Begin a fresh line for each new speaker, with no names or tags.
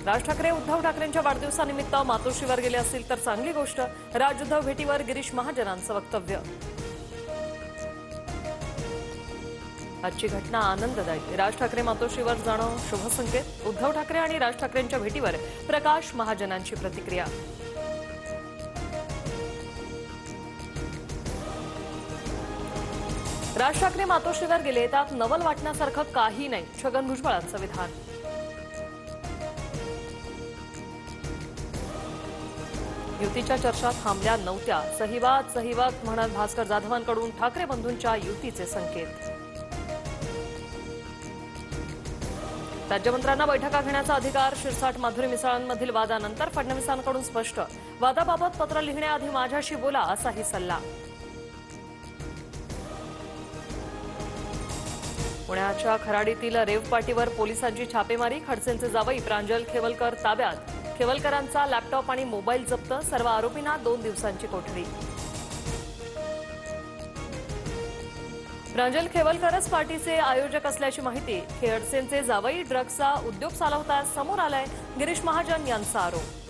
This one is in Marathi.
राज ठाकरे उद्धव ठाकरेंच्या वाढदिवसानिमित्त मातोश्रीवर गेले असतील तर चांगली गोष्ट. राज उद्धव भेटीवर गिरीश महाजनांचं वक्तव्य. आजची घटना आनंददायी. राज ठाकरे मातोश्रीवर जाणं शुभसंकेत. उद्धव ठाकरे आणि राज ठाकरेंच्या भेटीवर प्रकाश महाजनांची प्रतिक्रिया. राज ठाकरे मातोश्रीवर गेले त्यात नवल वाटण्यासारखं काही नाही. छगन भुजबळांचं विधान. युतीच्या चर्चा थांबल्या नव्हत्या. सहीवाद म्हणत भास्कर जाधवांकडून ठाकरे बंधूंच्या युतीचे संकेत. राज्यमंत्र्यांना बैठका घेण्याचा अधिकार. शिरसाट माधुरी मिसाळांमधील वादानंतर फडणवीसांकडून स्पष्ट. वादाबाबत पत्र लिहिण्याआधी माझ्याशी बोला असाही सल्ला. पुण्याच्या खराडीतील रेव पार्टीवर पोलिसांची छापेमारी. खडसेंचे जावई प्रांजल खेवलकर ताब्यात. खेवलकरांचा लॅपटॉप आणि मोबाईल जप्त. सर्व आरोपींना 2 दिवसांची कोठडी. प्रांजल खेवलकरच पार्टीचे आयोजक असल्याची माहिती. खडसेंचे जावई ड्रग्सचा उद्योग चालवतात समोर आलाय. गिरीश महाजन यांचा आरोप.